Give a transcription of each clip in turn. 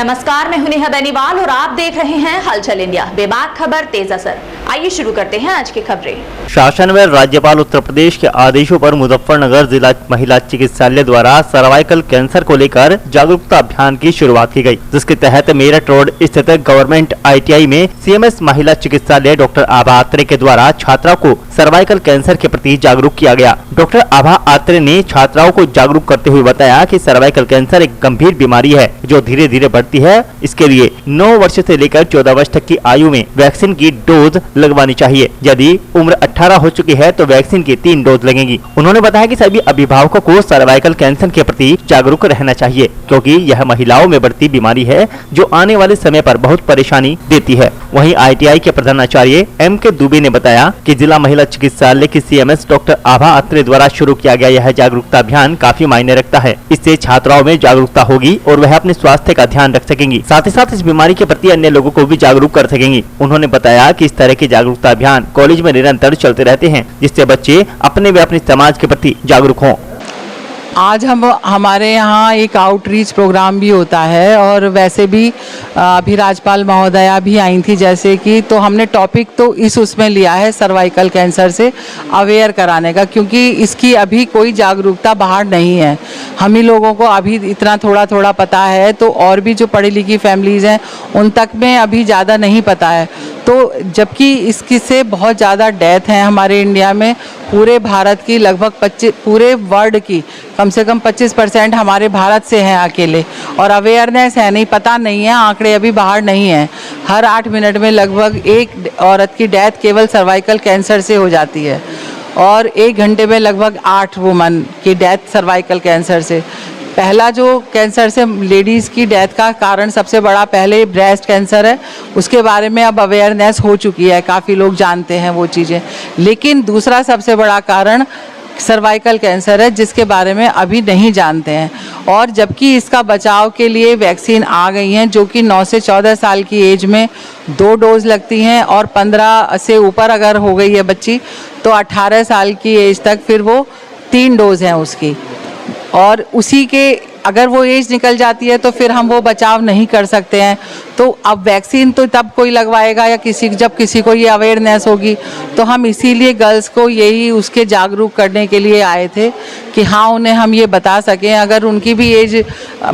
नमस्कार, मैं हूं नेहा बेनीवाल और आप देख रहे हैं हलचल इंडिया। बेबाक खबर तेज असर। आइए शुरू करते हैं आज की खबरें। शासन व राज्यपाल उत्तर प्रदेश के आदेशों पर मुजफ्फरनगर जिला महिला चिकित्सालय द्वारा सर्वाइकल कैंसर को लेकर जागरूकता अभियान की शुरुआत की गई, जिसके तहत मेरठ रोड स्थित गवर्नमेंट ITI में CMS महिला चिकित्सालय डॉक्टर आभा आत्रे के द्वारा छात्राओं को सर्वाइकल कैंसर के प्रति जागरूक किया गया। डॉक्टर आभा आत्रे ने छात्राओं को जागरूक करते हुए बताया कि सर्वाइकल कैंसर एक गंभीर बीमारी है जो धीरे धीरे बढ़ती है। इसके लिए 9 वर्ष से लेकर 14 वर्ष तक की आयु में वैक्सीन की डोज लगवानी चाहिए। यदि उम्र 18 हो चुकी है तो वैक्सीन की 3 डोज लगेंगी। उन्होंने बताया कि सभी अभिभावकों को सर्वाइकल कैंसर के प्रति जागरूक रहना चाहिए, क्योंकि यह महिलाओं में बढ़ती बीमारी है जो आने वाले समय पर बहुत परेशानी देती है। वहीं ITI के प्रधानाचार्य MK दुबे ने बताया कि जिला महिला चिकित्सालय की CMS डॉक्टर आभा आत्रे द्वारा शुरू किया गया यह जागरूकता अभियान काफी मायने रखता है। इससे छात्राओं में जागरूकता होगी और वह अपने स्वास्थ्य का ध्यान रख सकेंगी, साथ ही साथ इस बीमारी के प्रति अन्य लोगों को भी जागरूक कर सकेंगी। उन्होंने बताया कि इस तरह के जागरूकता अभियान कॉलेज में निरंतर चलते रहते हैं, जिससे बच्चे अपने व अपने समाज के प्रति जागरूक हों। आज हमारे यहाँ एक आउटरीच प्रोग्राम भी होता है और वैसे भी अभी राज्यपाल महोदया भी आई थी जैसे कि, तो हमने टॉपिक तो उसमें लिया है सर्वाइकल कैंसर से अवेयर कराने का, क्योंकि इसकी अभी कोई जागरूकता बाहर नहीं है। हम ही लोगों को अभी इतना थोड़ा थोड़ा पता है, तो और भी जो पढ़ी लिखी फैमिलीज़ हैं उन तक में अभी ज़्यादा नहीं पता है। तो जबकि इसकी से बहुत ज़्यादा डेथ है हमारे इंडिया में, पूरे भारत की लगभग पूरे वर्ल्ड की कम से कम 25% हमारे भारत से हैं अकेले, और अवेयरनेस है नहीं, पता नहीं है, आंकड़े अभी बाहर नहीं हैं। हर 8 मिनट में लगभग एक औरत की डेथ केवल सर्वाइकल कैंसर से हो जाती है और 1 घंटे में लगभग 8 वुमन की डेथ सर्वाइकल कैंसर से। पहला जो कैंसर से लेडीज़ की डेथ का कारण सबसे बड़ा पहले ब्रेस्ट कैंसर है, उसके बारे में अब अवेयरनेस हो चुकी है, काफ़ी लोग जानते हैं वो चीज़ें। लेकिन दूसरा सबसे बड़ा कारण सर्वाइकल कैंसर है, जिसके बारे में अभी नहीं जानते हैं। और जबकि इसका बचाव के लिए वैक्सीन आ गई हैं, जो कि 9 से 14 साल की एज में 2 डोज लगती हैं, और 15 से ऊपर अगर हो गई है बच्ची तो 18 साल की एज तक फिर वो 3 डोज हैं उसकी। और उसी के अगर वो एज निकल जाती है तो फिर हम वो बचाव नहीं कर सकते हैं। तो अब वैक्सीन तो तब कोई लगवाएगा या जब किसी को ये अवेयरनेस होगी। तो हम इसीलिए गर्ल्स को यही उसके जागरूक करने के लिए आए थे कि हाँ, उन्हें हम ये बता सकें, अगर उनकी भी एज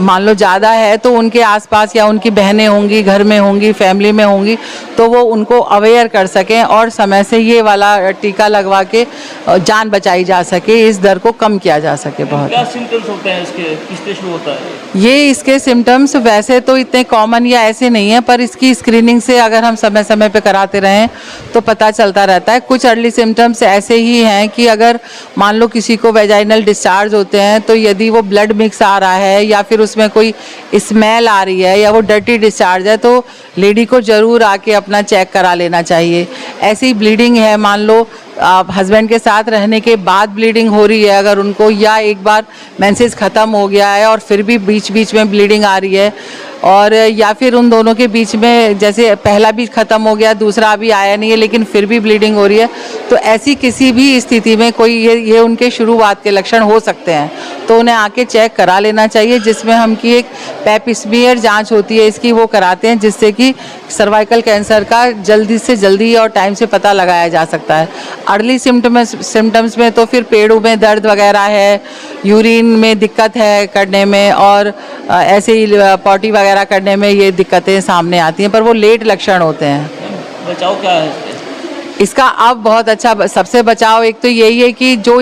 मान लो ज़्यादा है तो उनके आसपास या उनकी बहनें होंगी, घर में होंगी, फैमिली में होंगी, तो वो उनको अवेयर कर सकें और समय से ये वाला टीका लगवा के जान बचाई जा सके, इस दर को कम किया जा सके। बहुत क्या सिम्टम्स होते हैं इसके, किससे शुरू होता है? ये इसके सिम्टम्स वैसे तो इतने कॉमन या ऐसे नहीं है, पर इसकी स्क्रीनिंग से अगर हम समय समय पे कराते रहें तो पता चलता रहता है। कुछ अर्ली सिम्टम्स ऐसे ही हैं कि अगर मान लो किसी को वेजाइनल डिस्चार्ज होते हैं, तो यदि वो ब्लड मिक्स आ रहा है या फिर उसमें कोई स्मेल आ रही है या वो डर्टी डिस्चार्ज है, तो लेडी को ज़रूर आके अपना चेक करा लेना चाहिए। ऐसी ब्लीडिंग है, मान लो हस्बैंड के साथ रहने के बाद ब्लीडिंग हो रही है अगर उनको, या एक बार मेंसेस ख़त्म हो गया है और फिर भी बीच बीच में ब्लीडिंग आ रही है, और या फिर उन दोनों के बीच में जैसे पहला भी ख़त्म हो गया, दूसरा अभी आया नहीं है लेकिन फिर भी ब्लीडिंग हो रही है, तो ऐसी किसी भी स्थिति में कोई ये उनके शुरुआत के लक्षण हो सकते हैं, तो उन्हें आके चेक करा लेना चाहिए, जिसमें हमकी एक पेप स्मीयर जांच होती है इसकी, वो कराते हैं, जिससे कि सर्वाइकल कैंसर का जल्दी से जल्दी और टाइम से पता लगाया जा सकता है। अर्ली सिम्टम्स में तो फिर पेड़ों में दर्द वगैरह है, यूरिन में दिक्कत है करने में, और ऐसे ही पॉटी वगैरह करने में ये दिक्कतें सामने आती हैं, पर वो लेट लक्षण होते हैं। बचाव क्या है इसका? अब बहुत अच्छा सबसे बचाव एक तो यही है कि जो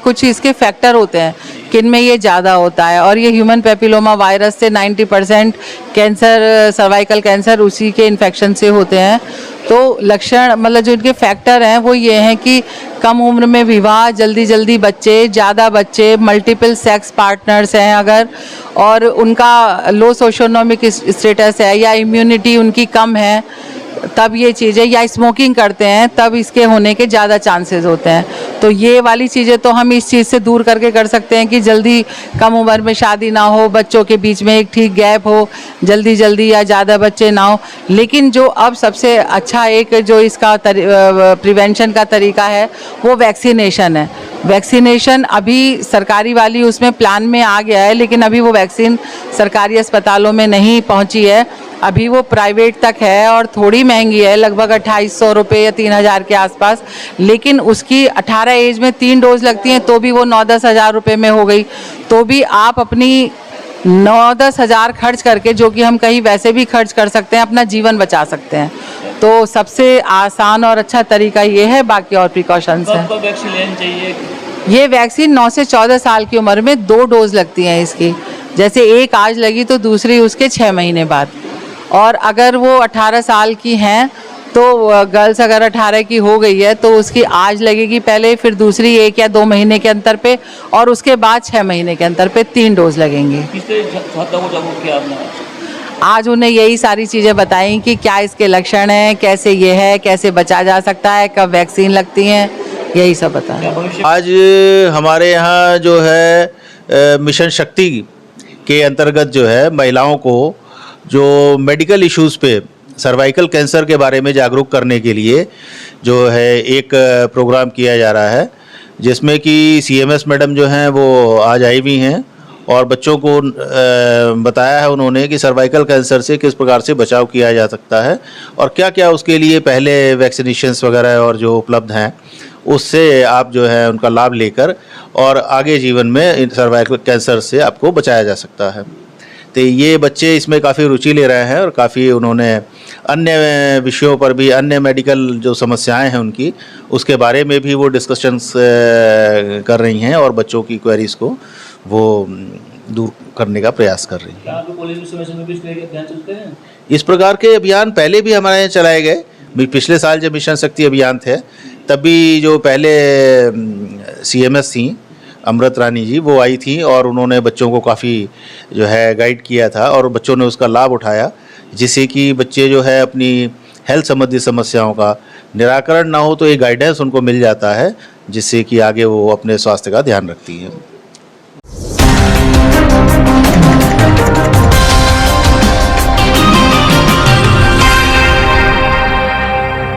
कुछ इसके फैक्टर होते हैं किन में ये ज़्यादा होता है, और ये ह्यूमन पेपिलोमा वायरस से 90% कैंसर, सर्वाइकल कैंसर उसी के इन्फेक्शन से होते हैं। तो लक्षण मतलब जो इनके फैक्टर हैं वो ये हैं कि कम उम्र में विवाह, जल्दी जल्दी बच्चे, ज़्यादा बच्चे, मल्टीपल सेक्स पार्टनर्स हैं अगर, और उनका लो सोशियोइकोनॉमिक स्टेटस है या इम्यूनिटी उनकी कम है, तब ये चीज़ें, या स्मोकिंग करते हैं तब इसके होने के ज़्यादा चांसेस होते हैं। तो ये वाली चीज़ें तो हम इस चीज़ से दूर करके कर सकते हैं कि जल्दी कम उम्र में शादी ना हो, बच्चों के बीच में एक ठीक गैप हो, जल्दी या ज़्यादा बच्चे ना हो। लेकिन जो अब सबसे अच्छा एक जो इसका प्रिवेंशन का तरीका है वो वैक्सीनेशन है। वैक्सीनेशन अभी सरकारी वाली उसमें प्लान में आ गया है, लेकिन अभी वो वैक्सीन सरकारी अस्पतालों में नहीं पहुंची है, अभी वो प्राइवेट तक है और थोड़ी महंगी है, लगभग 2800 रुपये या 3000 के आसपास। लेकिन उसकी 18 एज में 3 डोज लगती हैं तो भी वो 9-10 हज़ार रुपये में हो गई। तो भी आप अपनी 9-10 हज़ार खर्च करके, जो कि हम कहीं वैसे भी खर्च कर सकते हैं, अपना जीवन बचा सकते हैं। तो सबसे आसान और अच्छा तरीका ये है, बाकी और प्रिकॉशंस हैं। कब वैक्सीन लेनी चाहिए? ये वैक्सीन 9 से 14 साल की उम्र में 2 डोज लगती हैं इसकी। जैसे एक आज लगी तो दूसरी उसके 6 महीने बाद। और अगर वो 18 साल की हैं तो गर्ल्स अगर 18 की हो गई है तो उसकी आज लगेगी पहले, फिर दूसरी 1 या 2 महीने के अंतर पे, और उसके बाद 6 महीने के अंतर पे 3 डोज लगेंगी। किस तरह छात्रों को जागरूक किया आपने? आज उन्हें यही सारी चीज़ें बताई कि क्या इसके लक्षण हैं, कैसे ये है, कैसे बचा जा सकता है, कब वैक्सीन लगती हैं, यही सब बताया। आज हमारे यहाँ जो है मिशन शक्ति के अंतर्गत जो है महिलाओं को जो मेडिकल इश्यूज़ पे सर्वाइकल कैंसर के बारे में जागरूक करने के लिए जो है एक प्रोग्राम किया जा रहा है, जिसमें कि CMS मैडम जो हैं वो आज आई हुई हैं और बच्चों को बताया है उन्होंने कि सर्वाइकल कैंसर से किस प्रकार से बचाव किया जा सकता है और क्या क्या उसके लिए पहले वैक्सीनेशंस वगैरह और जो उपलब्ध हैं उससे आप जो है उनका लाभ लेकर और आगे जीवन में सर्वाइकल कैंसर से आपको बचाया जा सकता है। तो ये बच्चे इसमें काफ़ी रुचि ले रहे हैं और काफ़ी उन्होंने अन्य विषयों पर भी, अन्य मेडिकल जो समस्याएं हैं उनकी, उसके बारे में भी वो डिस्कशंस कर रही हैं और बच्चों की क्वेरीज को वो दूर करने का प्रयास कर रही हैं। क्या आपके कॉलेज में समय में भी इस तरह के अभियान चलते हैं? इस प्रकार के अभियान पहले भी हमारे यहाँ चलाए गए। पिछले साल जब मिशन शक्ति अभियान थे तब भी जो पहले CMS थी अमृत रानी जी, वो आई थी और उन्होंने बच्चों को काफ़ी जो है गाइड किया था और बच्चों ने उसका लाभ उठाया, जिससे कि बच्चे जो है अपनी हेल्थ संबंधी समस्याओं का निराकरण ना हो तो एक गाइडेंस उनको मिल जाता है, जिससे कि आगे वो अपने स्वास्थ्य का ध्यान रखती हैं।